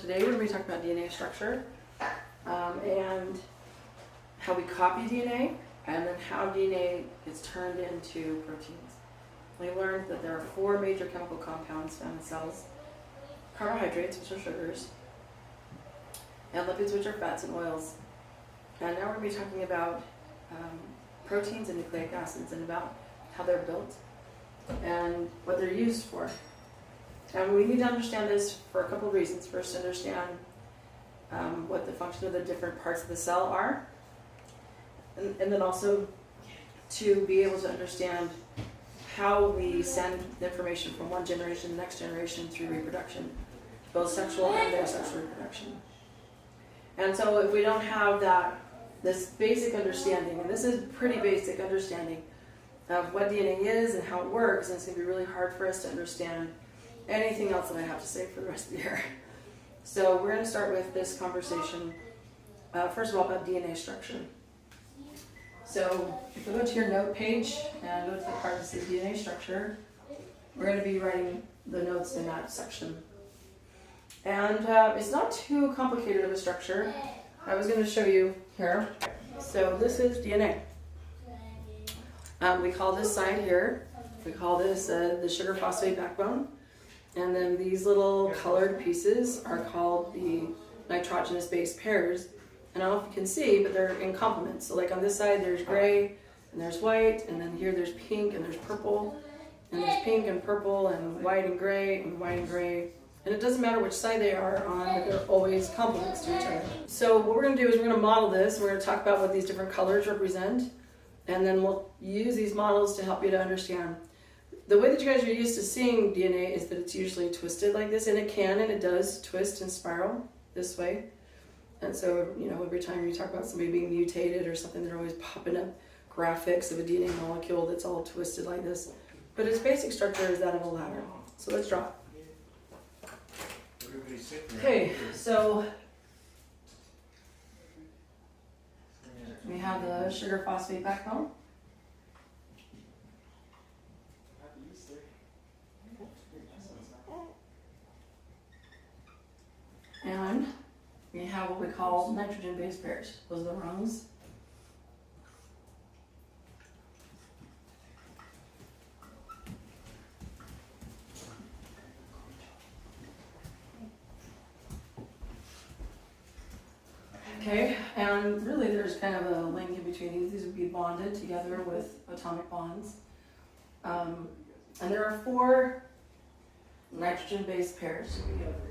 Today we're going to be talking about DNA structure and how we copy DNA and then how DNA gets turned into proteins. We learned that there are 4 major chemical compounds found in cells: carbohydrates, which are sugars, and lipids, which are fats and oils. And now we're going to be talking about proteins and nucleic acids and about how they're built and what they're used for. And we need to understand this for a couple of reasons. First, understand what the function of the different parts of the cell are, and then also to be able to understand how we send the information from one generation to the next generation through reproduction, both sexual and asexual reproduction. And so if we don't have this basic understanding, and this is pretty basic understanding of what DNA is and how it works, and it's going to be really hard for us to understand anything else that I have to say for the rest of the year. So we're going to start with this conversation, first of all, about DNA structure. So if you go to your note page and go to the part that says DNA structure, we're going to be writing the notes in that section. And it's not too complicated of a structure. I was going to show you here. So this is DNA. We call this side here, we call this the sugar phosphate backbone. And then these little colored pieces are called the nitrogenous base pairs. And I don't know if you can see, but they're in complements. So like on this side there's gray and there's white, and then here there's pink and there's purple, and there's pink and purple and white and gray and white and gray. And it doesn't matter which side they are on, but they're always complements to each other. So what we're going to do is we're going to model this. We're going to talk about what these different colors represent, and then we'll use these models to help you to understand. The way that you guys are used to seeing DNA is that it's usually twisted like this, and it can and it does twist and spiral this way. And so, every time you talk about somebody being mutated or something, they're always popping up graphics of a DNA molecule that's all twisted like this. But its basic structure is that of a ladder. So let's draw. Okay, so we have the sugar phosphate backbone. And we have what we call nitrogen base pairs. Those are the rungs. Okay, and really there's kind of a link in between these. These would be bonded together with atomic bonds. And there are 4 nitrogen base pairs,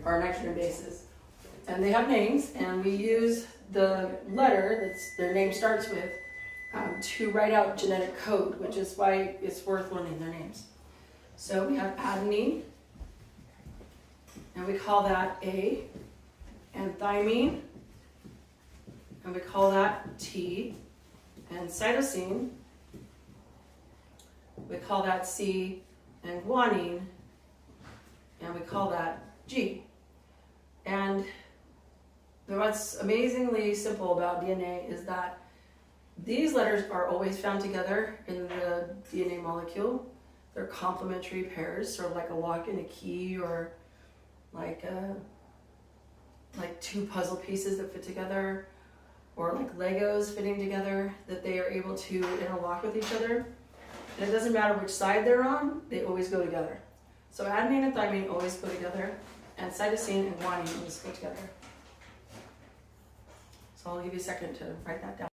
or nitrogen bases. And they have names, and we use the letter that their name starts with to write out genetic code, which is why it's worth learning their names. So we have adenine, and we call that A, and thymine, and we call that T, and cytosine, we call that C, and guanine, and we call that G. And what's amazingly simple about DNA is that these letters are always found together in the DNA molecule. They're complementary pairs, sort of like a lock and a key, or like 2 puzzle pieces that fit together, or like Legos fitting together, that they are able to interlock with each other. And it doesn't matter which side they're on, they always go together. So adenine and thymine always go together, and cytosine and guanine always go together. So I'll give you a second to write that down.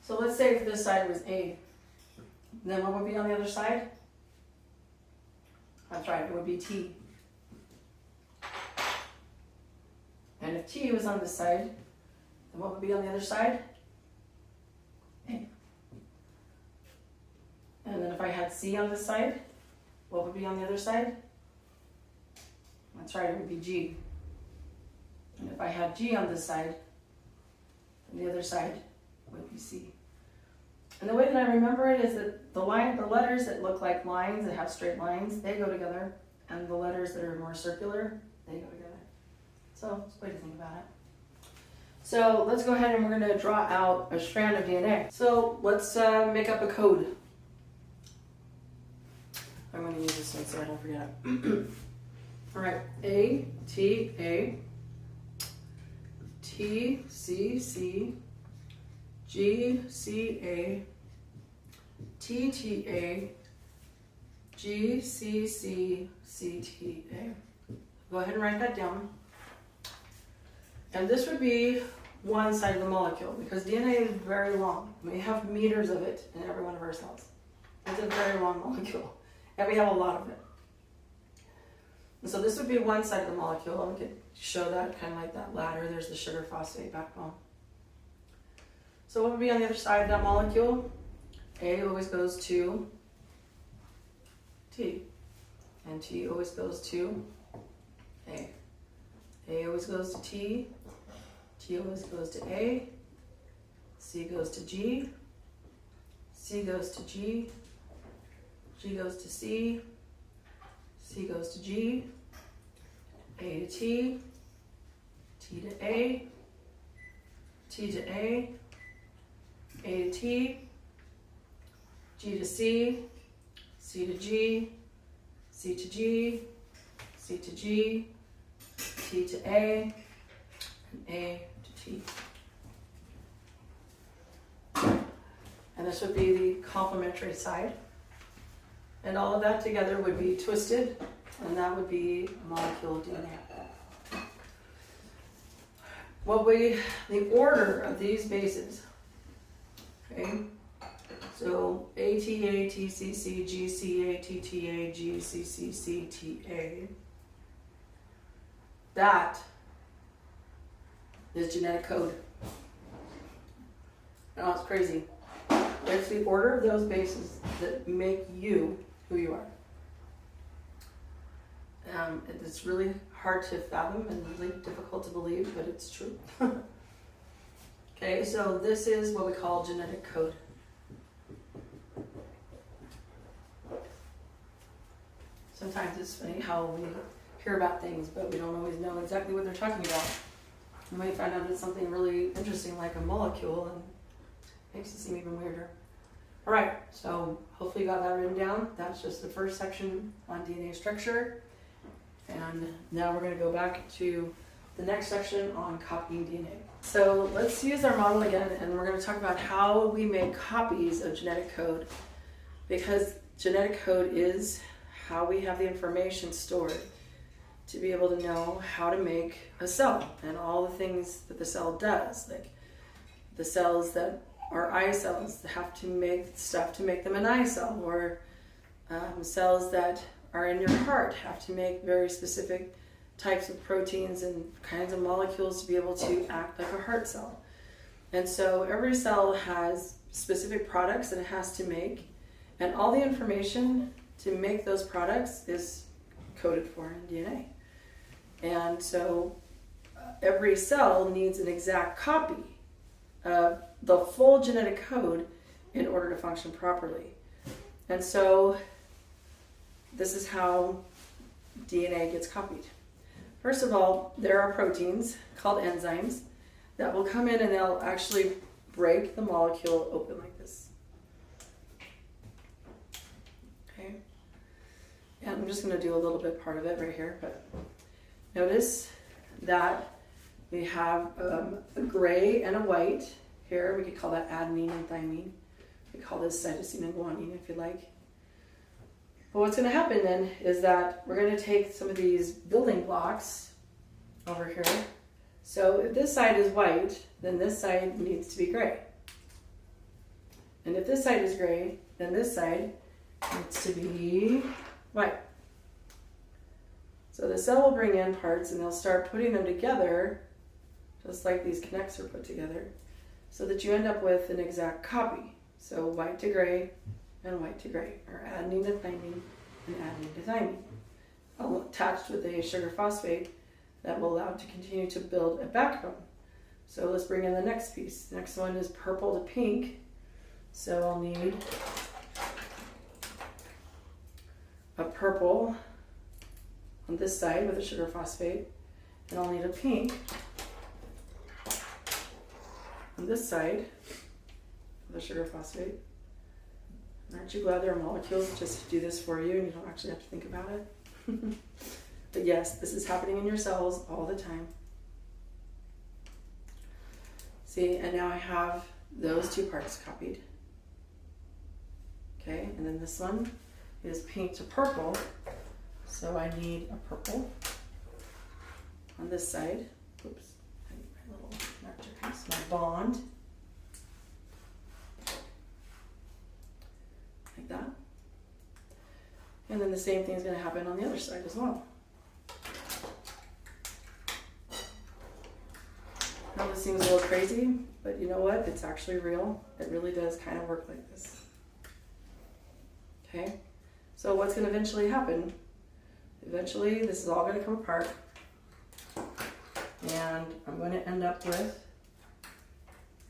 So let's say if this side was A, then what would be on the other side? That's right, it would be T. And if T was on this side, then what would be on the other side? A. And then if I had C on this side, what would be on the other side? That's right, it would be G. And if I had G on this side, then the other side would be C. And the way that I remember it is that the letters that look like lines, that have straight lines, they go together, and the letters that are more circular, they go together. So that's a way to think about it. So let's go ahead and we're going to draw out a strand of DNA. So let's make up a code. I'm going to use this one so I don't forget it. All right, A, T, A, T, C, C, G, C, A, T, T, A, G, C, C, C, T, A. Go ahead and write that down. And this would be one side of the molecule because DNA is very long. We have meters of it in every one of our cells. It's a very long molecule, and we have a lot of it. And so this would be one side of the molecule. We could show that kind of like that ladder. There's the sugar phosphate backbone. So what would be on the other side of that molecule? A always goes to T, and T always goes to A. A always goes to T, T always goes to A, C goes to G, C goes to G, G goes to C, C goes to G, A to T, T to A, T to A to T, G to C, C to G, C to G, C to G, T to A, and A to T. And this would be the complementary side. And all of that together would be twisted, and that would be a molecule of DNA. The order of these bases, okay? So ATA, TCC, GCA, TTA, GCC, CTA. That is genetic code. Now it's crazy. It's the order of those bases that make you who you are. It's really hard to fathom and really difficult to believe, but it's true. Okay, so this is what we call genetic code. Sometimes it's funny how we hear about things, but we don't always know exactly what they're talking about. You might find out it's something really interesting like a molecule, and it makes it seem even weirder. All right, so hopefully you got that written down. That's just the first section on DNA structure. And now we're going to go back to the next section on copying DNA. So let's use our model again, and we're going to talk about how we make copies of genetic code, because genetic code is how we have the information stored to be able to know how to make a cell and all the things that the cell does. Like the cells that are eye cells have to make stuff to make them an eye cell, or cells that are in your heart have to make very specific types of proteins and kinds of molecules to be able to act like a heart cell. And so every cell has specific products that it has to make, and all the information to make those products is coded for in DNA. And so every cell needs an exact copy of the full genetic code in order to function properly. And so this is how DNA gets copied. First of all, there are proteins called enzymes that will come in and they'll actually break the molecule open like this. Okay. And I'm just going to do a little bit part of it right here, but notice that we have a gray and a white here. We could call that adenine and thymine. We call this cytosine and guanine if you like. But what's going to happen then is that we're going to take some of these building blocks over here. So if this side is white, then this side needs to be gray. And if this side is gray, then this side needs to be white. So the cell will bring in parts and they'll start putting them together, just like these connects are put together, so that you end up with an exact copy. So white to gray and white to gray, or adenine to thymine and adenine to thymine, attached with a sugar phosphate that will allow it to continue to build a backbone. So let's bring in the next piece. The next one is purple to pink. So I'll need a purple on this side with a sugar phosphate, And I'll need a pink on this side of the sugar phosphate. And aren't you glad there are molecules just to do this for you and you don't actually have to think about it? But yes, this is happening in your cells all the time. See, and now I have those two parts copied. Okay, and then this one is pink to purple, so I need a purple on this side. Oops, I need my little marker piece, my bond. Like that. And then the same thing is going to happen on the other side as well. Now this seems a little crazy, but you know what? It's actually real. It really does kind of work like this. Okay? So what's going to eventually happen? Eventually this is all going to come apart. And I'm going to end up with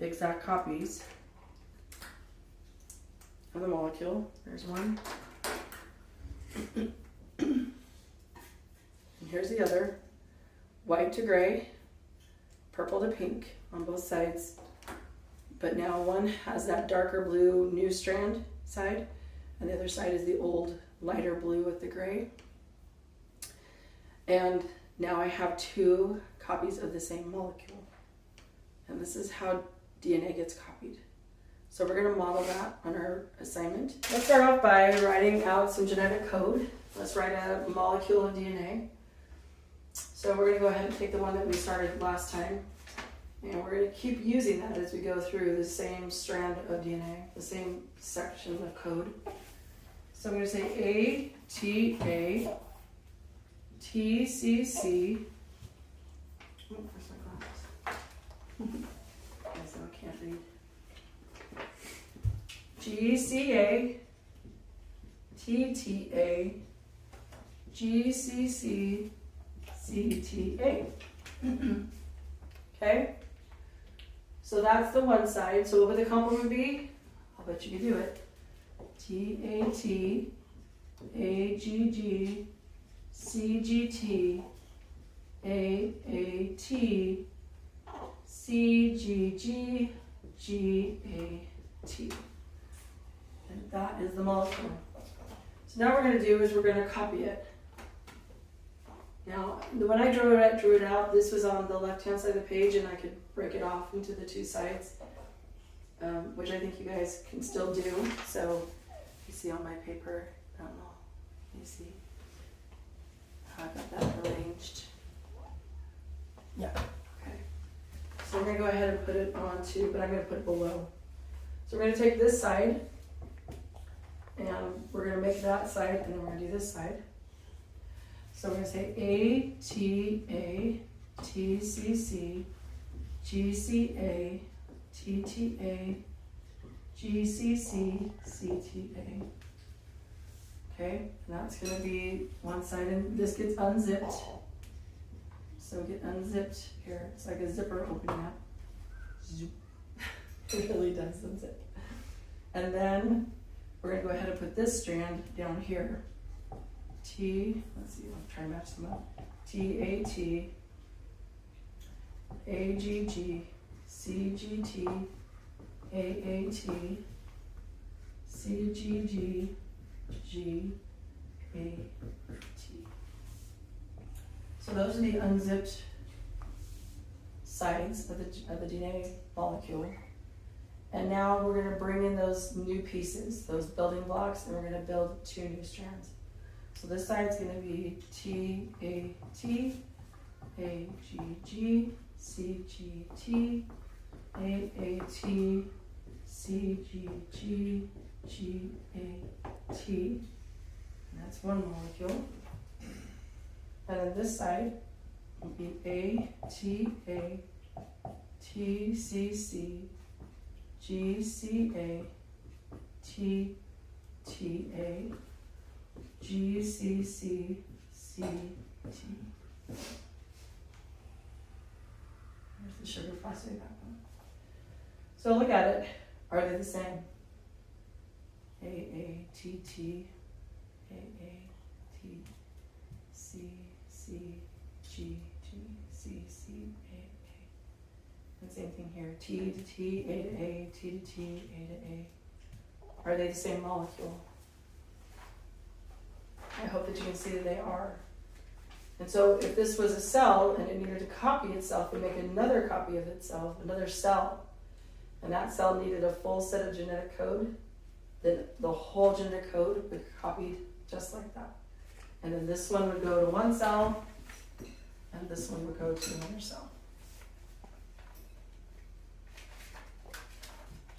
exact copies of the molecule. There's one. And here's the other. White to gray, purple to pink on both sides. But now one has that darker blue new strand side, and the other side is the old lighter blue with the gray. And now I have two copies of the same molecule. And this is how DNA gets copied. So we're going to model that on our assignment. Let's start off by writing out some genetic code. Let's write a molecule of DNA. So we're going to go ahead and take the one that we started last time. And we're going to keep using that as we go through the same strand of DNA, the same section of code. So I'm going to say A, T, A, T, C, C. Oh, where's my glasses? So I can't read. G, C, A, T, T, A, G, C, C, C, T, A. Okay? So that's the one side. So what would the complement be? I'll bet you can do it. T, A, T, A, G, G, C, G, T, A, T, C, G, G, G, A, T. And that is the molecule. So now what we're going to do is we're going to copy it. Now, when I drew it out, this was on the left-hand side of the page, and I could break it off into the two sides, which I think you guys can still do. So you see on my paper, I don't know, let me see how I got that arranged. Yeah, okay. So we're going to go ahead and put it onto, but I'm going to put it below. So we're going to take this side, and we're going to make that side, and then we're going to do this side. So we're going to say A, T, C, C, G, C, A, T, T, A, G, C, C, C, T, A. Okay, and that's going to be one side, and this gets unzipped. So we get unzipped here. It's like a zipper opening up. Zoop. It really does unzip. And then we're going to go ahead and put this strand down here. T, let's see, I'll try to match them up. T, A, T, A, G, G, C, G, T, A, T, C, G, G, G, A, T. So those are the unzipped sides of the DNA molecule. And now we're going to bring in those new pieces, those building blocks, and we're going to build two new strands. So this side is going to be T, A, T, A, G, G, C, G, T, A, T, C, G, G, G, A, T. And that's one molecule. And then this side will be A, T, C, C, G, C, A, T, T, A, G, C, C, C, T. There's the sugar phosphate backbone. So look at it. Are they the same? A, T, T, A, T, C, C, G, G, same thing here. T to T, A to A, T to T, A to A. Are they the same molecule? I hope that you can see that they are. And so if this was a cell and it needed to copy itself and make another copy of itself, another cell, and that cell needed a full set of genetic code, then the whole genetic code would be copied just like that. And then this one would go to one cell, and this one would go to another cell.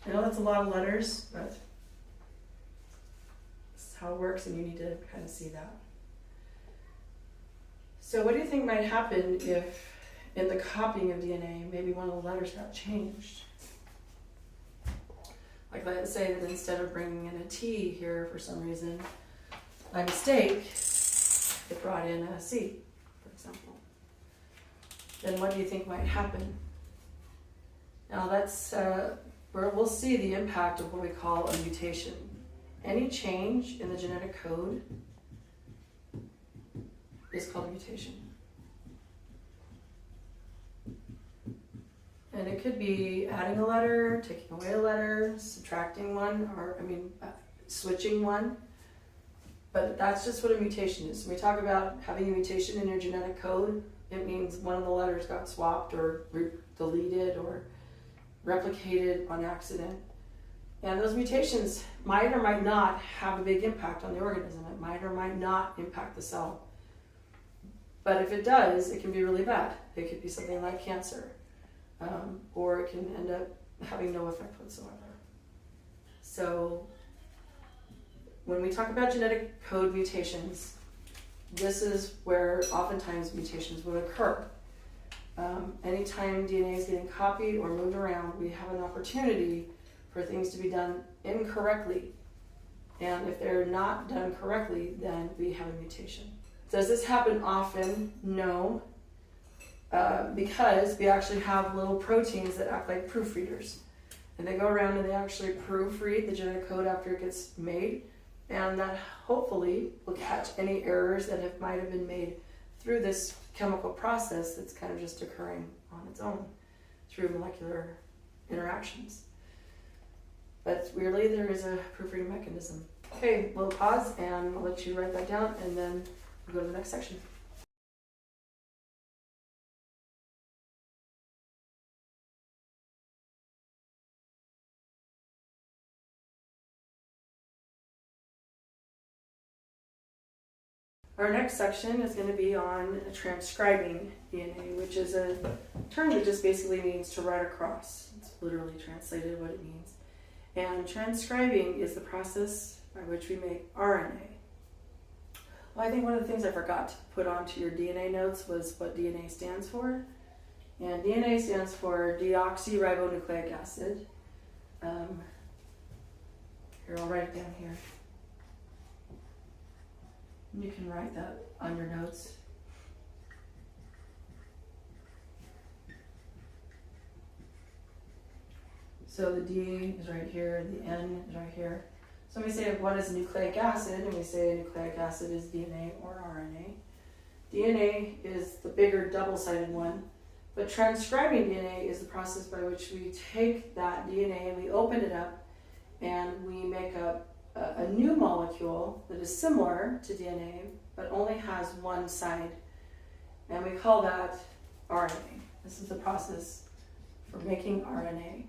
I know that's a lot of letters, but this is how it works, and you need to kind of see that. So what do you think might happen if in the copying of DNA, maybe one of the letters got changed? Like let's say that instead of bringing in a T here for some reason, by mistake, it brought in a C, for example. Then what do you think might happen? Now that's where we'll see the impact of what we call a mutation. Any change in the genetic code is called a mutation. And it could be adding a letter, taking away a letter, subtracting one, or switching one. But that's just what a mutation is. When we talk about having a mutation in your genetic code, it means one of the letters got swapped or deleted or replicated on accident. And those mutations might or might not have a big impact on the organism. It might or might not impact the cell. But if it does, it can be really bad. It could be something like cancer, or it can end up having no effect whatsoever. So when we talk about genetic code mutations, this is where oftentimes mutations would occur. Anytime DNA is getting copied or moved around, we have an opportunity for things to be done incorrectly. And if they're not done correctly, then we have a mutation. Does this happen often? No. Because we actually have little proteins that act like proofreaders. And they go around and they actually proofread the genetic code after it gets made. And that hopefully will catch any errors that might have been made through this chemical process that's kind of just occurring on its own through molecular interactions. But weirdly, there is a proofreading mechanism. Okay, we'll pause and I'll let you write that down and then we'll go to the next section. Our next section is going to be on transcribing DNA, which is a term that just basically means to write across. It's literally translated what it means. And transcribing is the process by which we make RNA. Well, I think one of the things I forgot to put onto your DNA notes was what DNA stands for. And DNA stands for deoxyribonucleic acid. Here, I'll write it down here. You can write that on your notes. So the D is right here, the N is right here. So when we say what is nucleic acid, and we say nucleic acid is DNA or RNA. DNA is the bigger double-sided one, but transcribing DNA is the process by which we take that DNA and we open it up and we make up a new molecule that is similar to DNA, but only has one side. And we call that RNA. This is the process for making RNA.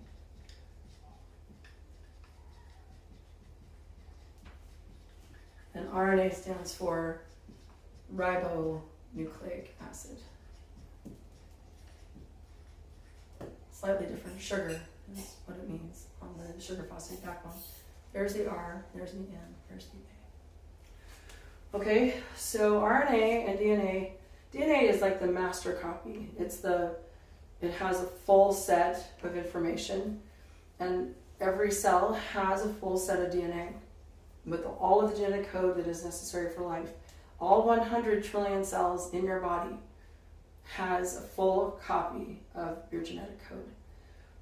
And RNA stands for ribonucleic acid. Slightly different sugar is what it means on the sugar phosphate backbone. There's the R, there's the N, there's the A. Okay, so RNA and DNA. DNA is like the master copy. It has a full set of information, and every cell has a full set of DNA with all of the genetic code that is necessary for life. All 100 trillion cells in your body has a full copy of your genetic code.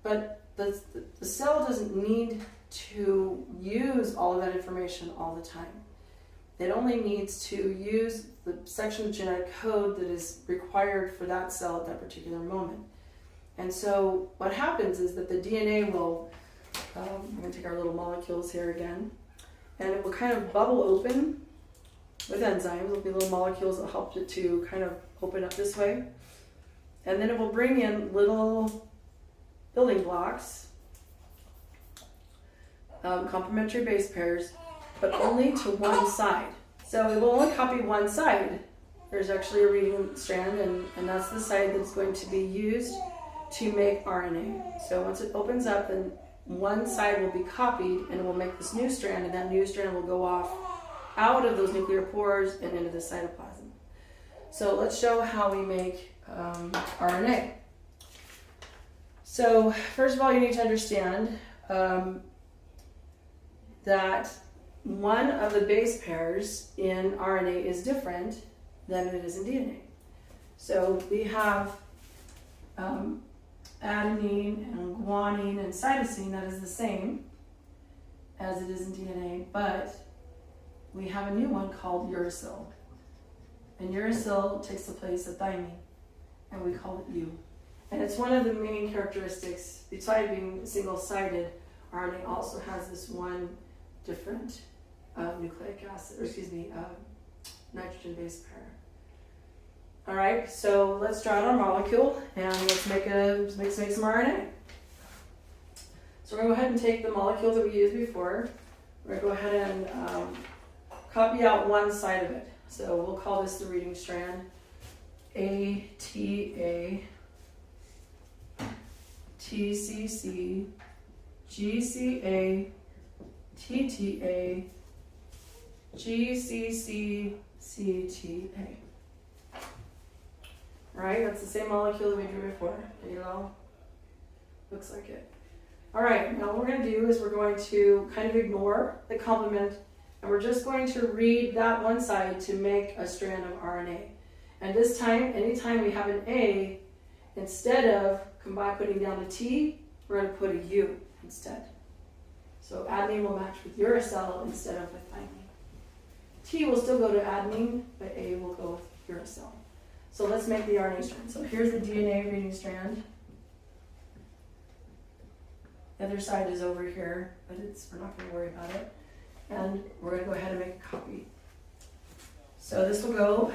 But the cell doesn't need to use all of that information all the time. It only needs to use the section of genetic code that is required for that cell at that particular moment. And so what happens is that the DNA will, I'm going to take our little molecules here again, and it will kind of bubble open with enzymes. There'll be little molecules that help it to kind of open up this way. And then it will bring in little building blocks, complementary base pairs, but only to one side. So it will only copy one side. There's actually a reading strand, and that's the side that's going to be used to make RNA. So once it opens up, then one side will be copied and it will make this new strand, and that new strand will go off out of those nuclear pores and into the cytoplasm. So let's show how we make RNA. So first of all, you need to understand that one of the base pairs in RNA is different than it is in DNA. So we have adenine and guanine and cytosine that is the same as it is in DNA, but we have a new one called uracil. And uracil takes the place of thymine, and we call it U. And it's one of the main characteristics, besides being single-sided, RNA also has this one different nucleic acid, or nitrogen base pair. All right, so let's draw out our molecule and let's make some RNA. So we're gonna go ahead and take the molecule that we used before. We're gonna go ahead and copy out one side of it. So we'll call this the reading strand, ATA, TCC, GCA, TTA, GCC, CTA. Right, that's the same molecule that we drew before. You know, looks like it. All right, now what we're going to do is we're going to kind of ignore the complement, and we're just going to read that one side to make a strand of RNA. And this time, anytime we have an A, instead of putting down a T, we're going to put a U instead. So adenine will match with uracil instead of with thymine. T will still go to adenine, but A will go with uracil. So let's make the RNA strand. So here's the DNA reading strand. The other side is over here, but we're not going to worry about it. And we're going to go ahead and make a copy. So this will go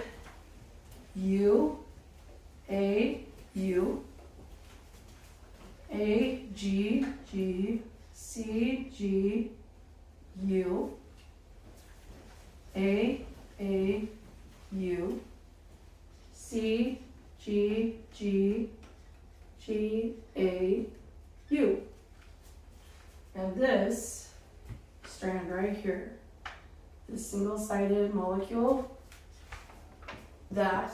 U, A, U, A, G, G, C, G, U, A, U, C, G, G, G, A, U. And this strand right here, this single-sided molecule, that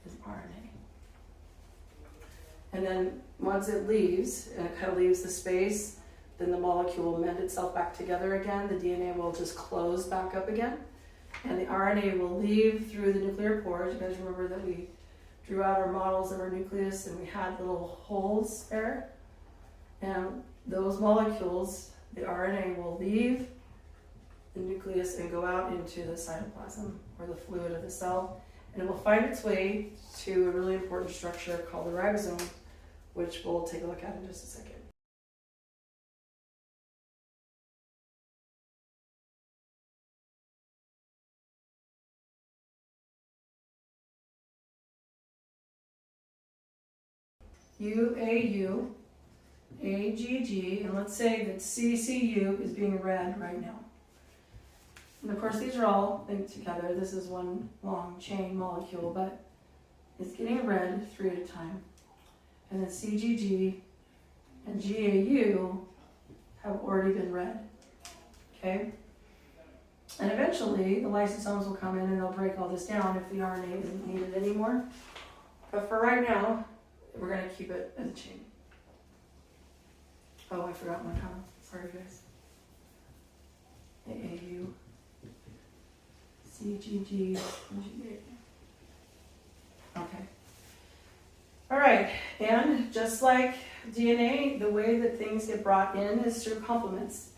is RNA. And then once it leaves, and it kind of leaves the space, then the molecule will mend itself back together again. The DNA will just close back up again. And the RNA will leave through the nuclear pores. You guys remember that we drew out our models of our nucleus and we had little holes there. And those molecules, the RNA will leave the nucleus and go out into the cytoplasm, or the fluid of the cell. And it will find its way to a really important structure called the ribosome, which we'll take a look at in just a second. UAU, AGG, and let's say that CCU is being read right now. And of course these are all linked together. This is one long chain molecule, but it's getting read 3 at a time. And then CGG and GAU have already been read. Okay? And eventually the lysosomes will come in and they'll break all this down if the RNA isn't needed anymore. But for right now, we're going to keep it as a chain. Oh, I forgot one comma. Sorry, guys. AAU, CGG, GA. Okay. All right. And just like DNA, the way that things get brought in is through complements.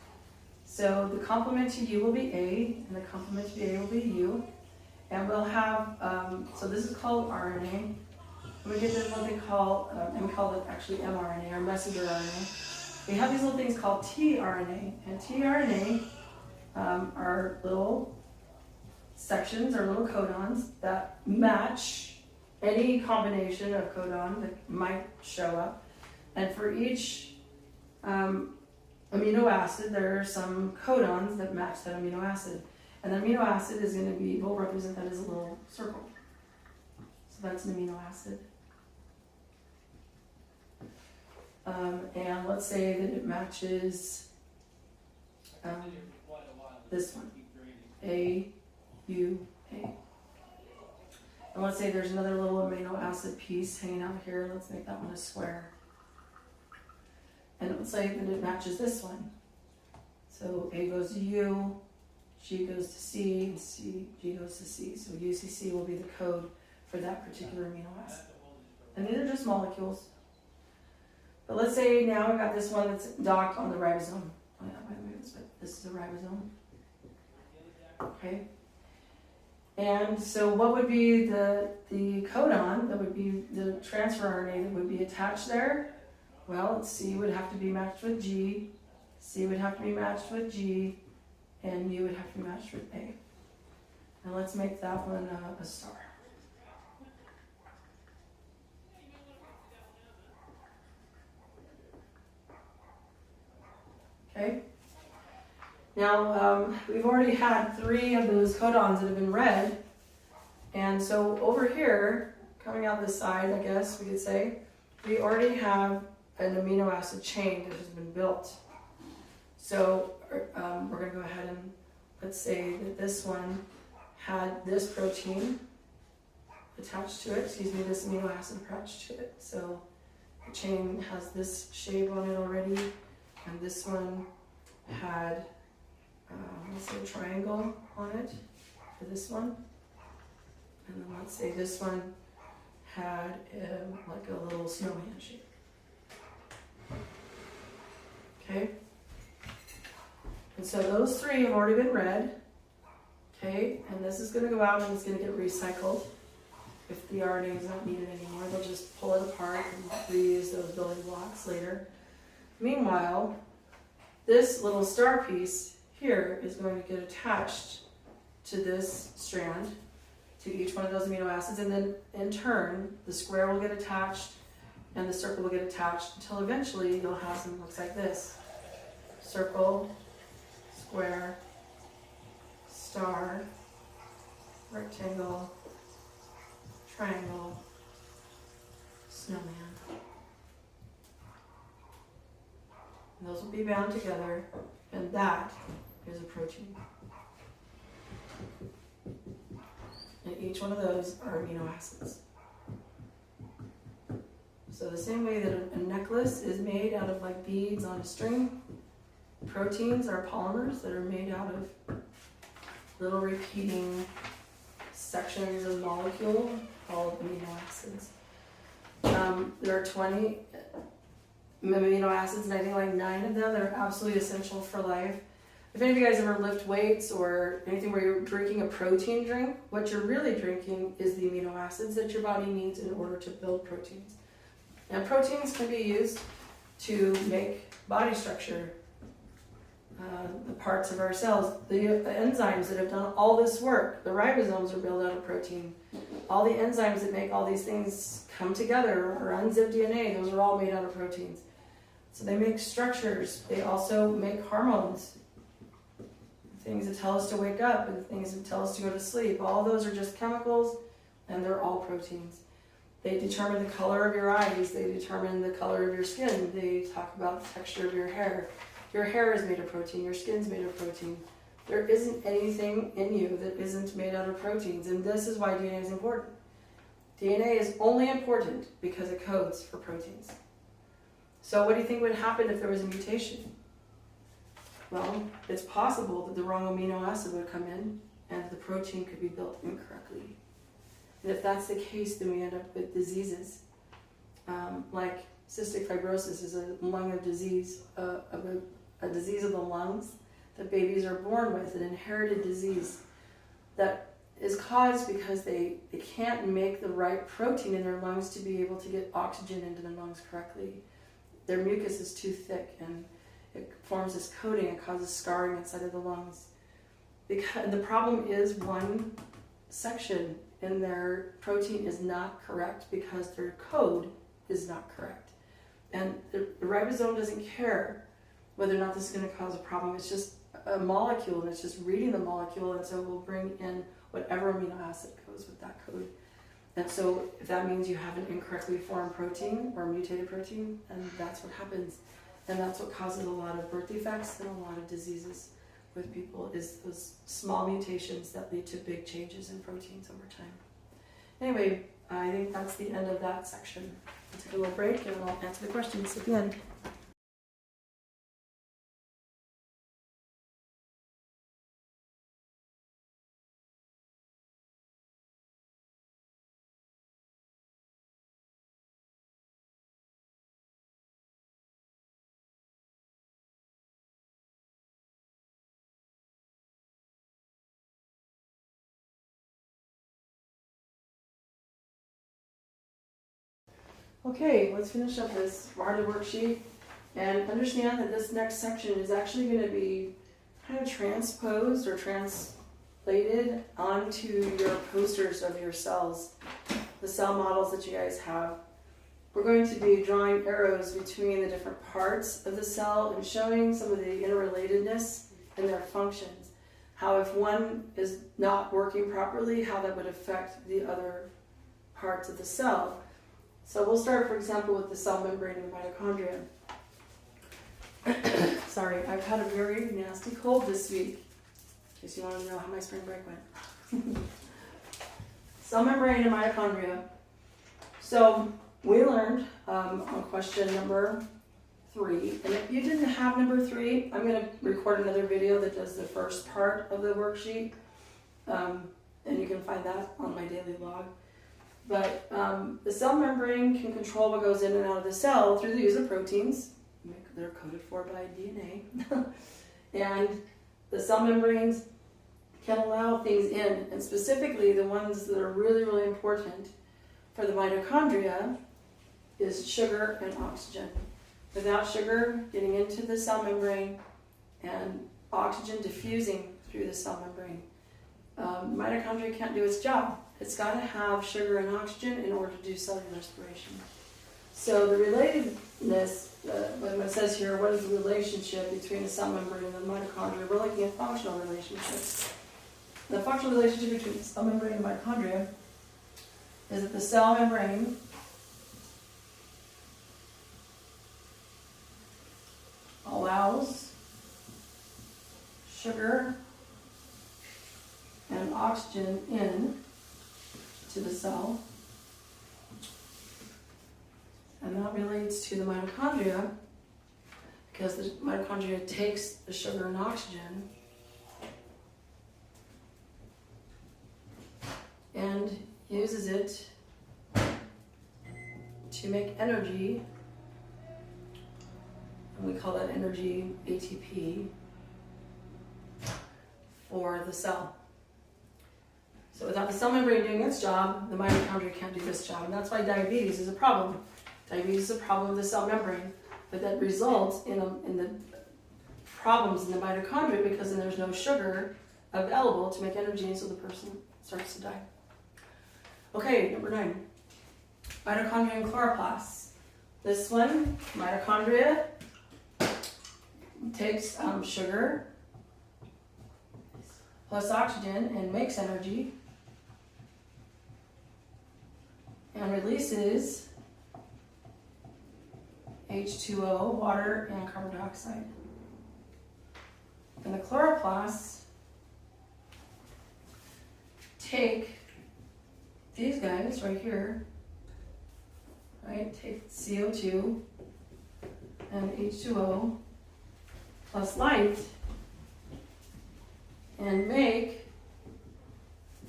So the complement to U will be A, and the complement to A will be U. And we'll have, so this is called RNA. And we get to what they call, and we call it actually mRNA or messenger RNA. We have these little things called tRNA, and tRNA are little sections or little codons that match any combination of codon that might show up. And for each amino acid, there are some codons that match that amino acid. And the amino acid is going to be, we'll represent that as a little circle. So that's an amino acid. And let's say that it matches this one, A, U, A. And let's say there's another little amino acid piece hanging out here. Let's make that one a square. And let's say that it matches this one. So A goes to U, G goes to C, G goes to C. So UCC will be the code for that particular amino acid. And these are just molecules. But let's say now I've got this one that's docked on the ribosome. Oh yeah, by the way, this is a ribosome. Okay. And so what would be the codon that would be the transfer RNA that would be attached there? Well, C would have to be matched with G, C would have to be matched with G, and U would have to be matched with A. And let's make that one a star. Okay. Now, we've already had 3 of those codons that have been read. And so over here, coming out this side, I guess we could say, we already have an amino acid chain that has been built. So we're going to go ahead and let's say that this one had this protein attached to it, this amino acid attached to it. So the chain has this shape on it already, and this one had let's say a triangle on it for this one, and then let's say this one had like a little snowman shape. Okay, and so those 3 have already been read. Okay, and this is going to go out and it's going to get recycled. If the RNA is not needed anymore, they'll just pull it apart and reuse those building blocks later. Meanwhile, this little star piece here is going to get attached to this strand, to each one of those amino acids, and then in turn, the square will get attached and the circle will get attached until eventually you'll have something that looks like this. Circle, square, star, rectangle, triangle, snowman. And those will be bound together, and that is a protein. And each one of those are amino acids. So the same way that a necklace is made out of like beads on a string, proteins are polymers that are made out of little repeating sections of molecule called amino acids. There are 20 amino acids, and I think like 9 of them that are absolutely essential for life. If any of you guys ever lift weights or anything where you're drinking a protein drink, what you're really drinking is the amino acids that your body needs in order to build proteins. And proteins can be used to make body structure, the parts of our cells. The enzymes that have done all this work, the ribosomes are built out of protein. All the enzymes that make all these things come together or unzip DNA, those are all made out of proteins. So they make structures. They also make hormones, things that tell us to wake up and things that tell us to go to sleep. All those are just chemicals, and they're all proteins. They determine the color of your eyes. They determine the color of your skin. They talk about the texture of your hair. Your hair is made of protein. Your skin's made of protein. There isn't anything in you that isn't made out of proteins, and this is why DNA is important. DNA is only important because it codes for proteins. So what do you think would happen if there was a mutation? Well, it's possible that the wrong amino acid would come in and the protein could be built incorrectly. And if that's the case, then we end up with diseases. Like cystic fibrosis is a lung of disease, a disease of the lungs that babies are born with, an inherited disease that is caused because they can't make the right protein in their lungs to be able to get oxygen into the lungs correctly. Their mucus is too thick and it forms this coating. It causes scarring inside of the lungs. Because the problem is one section in their protein is not correct because their code is not correct. And the ribosome doesn't care whether or not this is going to cause a problem. It's just a molecule, and it's just reading the molecule, and so we'll bring in whatever amino acid goes with that code. And so if that means you have an incorrectly formed protein or mutated protein, and that's what happens. And that's what causes a lot of birth defects and a lot of diseases with people, is those small mutations that lead to big changes in proteins over time. Anyway, I think that's the end of that section. I'll take a little break and I'll answer the questions at the end. Okay, let's finish up this part of the worksheet and understand that this next section is actually going to be kind of transposed or translated onto your posters of your cells, the cell models that you guys have. We're going to be drawing arrows between the different parts of the cell and showing some of the interrelatedness in their functions. How if one is not working properly, how that would affect the other parts of the cell. So we'll start, for example, with the cell membrane and the mitochondria. Sorry, I've had a very nasty cold this week, in case you want to know how my spring break went. Cell membrane and mitochondria. So we learned on question number 3, and if you didn't have number 3, I'm going to record another video that does the first part of the worksheet, and you can find that on my daily log. But the cell membrane can control what goes in and out of the cell through the use of proteins. They're coded for by DNA. And the cell membranes can allow things in, and specifically the ones that are really, really important for the mitochondria is sugar and oxygen. Without sugar getting into the cell membrane and oxygen diffusing through the cell membrane, mitochondria can't do its job. It's got to have sugar and oxygen in order to do cellular respiration. So the relatedness, when it says here, what is the relationship between the cell membrane and the mitochondria? We're looking at functional relationships. The functional relationship between the cell membrane and mitochondria is that the cell membrane allows sugar and oxygen in to the cell, and that relates to the mitochondria because the mitochondria takes the sugar and oxygen and uses it to make energy, and we call that energy ATP, for the cell. So without the cell membrane doing its job, the mitochondria can't do this job. And that's why diabetes is a problem. Diabetes is a problem with the cell membrane, but that results in the problems in the mitochondria because then there's no sugar available to make energy, and so the person starts to die. Okay, number 9. Mitochondria and chloroplasts. This one, mitochondria, takes sugar plus oxygen and makes energy and releases H2O, water, and carbon dioxide. And the chloroplasts take these guys right here, right? Take CO2 and H2O plus light and make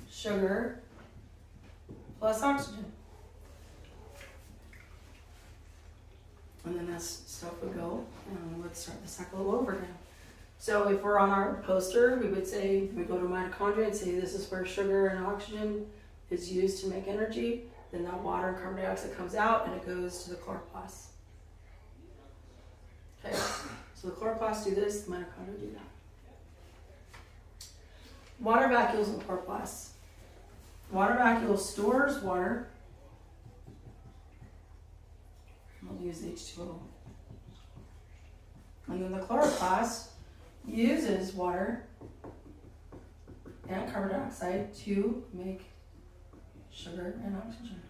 sugar plus oxygen. And then that stuff would go, and let's start the cycle over again. So if we're on our poster, we would say, we go to mitochondria and say this is where sugar and oxygen is used to make energy. Then that water and carbon dioxide comes out and it goes to the chloroplasts. Okay, so the chloroplasts do this, the mitochondria do that. Water vacuoles in the chloroplasts. Water vacuole stores water. We'll use H2O. And then the chloroplast uses water and carbon dioxide to make sugar and oxygen.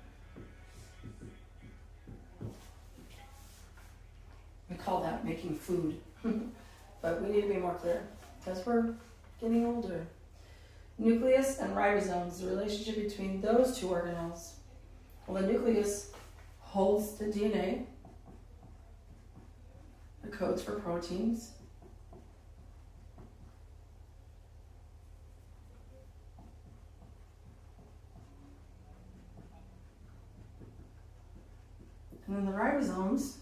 We call that making food, but we need to be more clear because we're getting older. Nucleus and ribosomes, the relationship between those two organelles. Well, the nucleus holds the DNA, the codes for proteins. And then the ribosomes,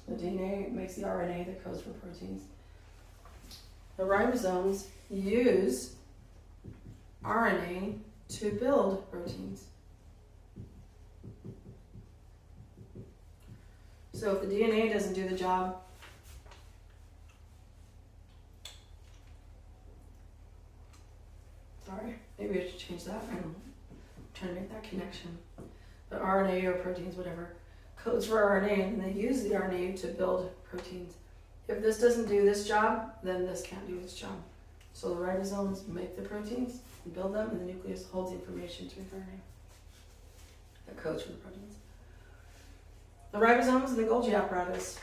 the DNA makes the RNA that codes for proteins. The ribosomes use RNA to build proteins. So if the DNA doesn't do the job, sorry, maybe I should change that. I'm trying to make that connection. But RNA or proteins, whatever, codes for RNA, and they use the RNA to build proteins. If this doesn't do this job, then this can't do this job. So the ribosomes make the proteins and build them, and the nucleus holds information to make RNA that codes for the proteins. The ribosomes and the Golgi apparatus.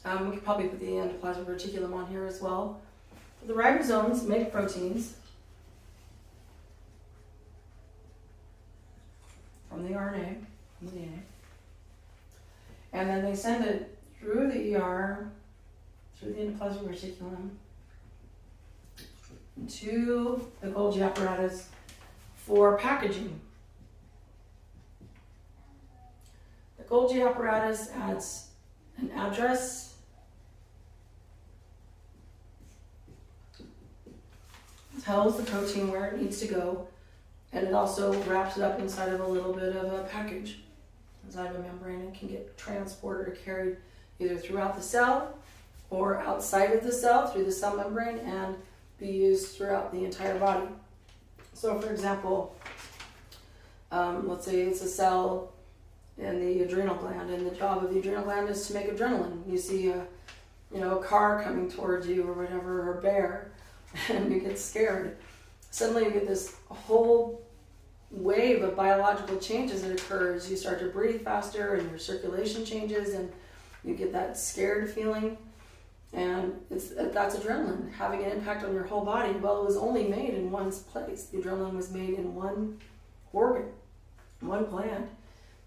We could probably put the endoplasmic reticulum on here as well. But the ribosomes make proteins from the RNA, from the DNA. And then they send it through the ER, through the endoplasmic reticulum, to the Golgi apparatus for packaging. The Golgi apparatus adds an address, tells the protein where it needs to go, and it also wraps it up inside of a little bit of a package, inside of a membrane, and can get transported or carried either throughout the cell or outside of the cell through the cell membrane and be used throughout the entire body. So for example, let's say it's a cell in the adrenal gland, and the job of the adrenal gland is to make adrenaline. You see a car coming towards you or whatever, or a bear, and you get scared. Suddenly you get this whole wave of biological changes that occurs. You start to breathe faster and your circulation changes and you get that scared feeling, and that's adrenaline having an impact on your whole body. Well, it was only made in one place. The adrenaline was made in one organ, one gland,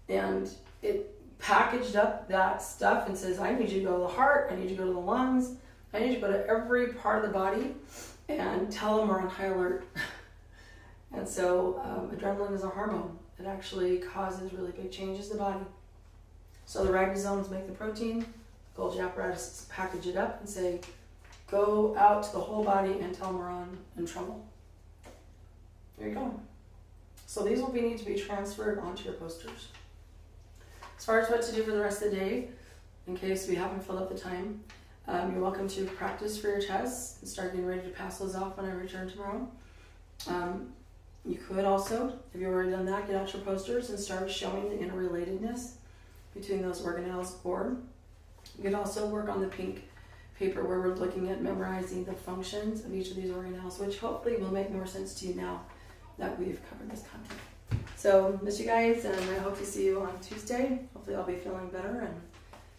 and it packaged up that stuff and says, I need you to go to the heart, I need you to go to the lungs, I need you to go to every part of the body and tell them we're on high alert. And so adrenaline is a hormone. It actually causes really big changes in the body. So the ribosomes make the protein, the Golgi apparatus package it up and say, go out to the whole body and tell them we're in trouble. There you go. So these will need to be transferred onto your posters. As far as what to do for the rest of the day, in case we haven't filled up the time, you're welcome to practice for your tests and start getting ready to pass those off when I return tomorrow. You could also, if you've already done that, get out your posters and start showing the interrelatedness between those organelles, or you could also work on the pink paper where we're looking at memorizing the functions of each of these organelles, which hopefully will make more sense to you now that we've covered this content. So, miss you guys, and I hope to see you on Tuesday. Hopefully I'll be feeling better and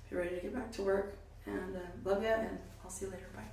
be ready to get back to work. And love you, and I'll see you later. Bye.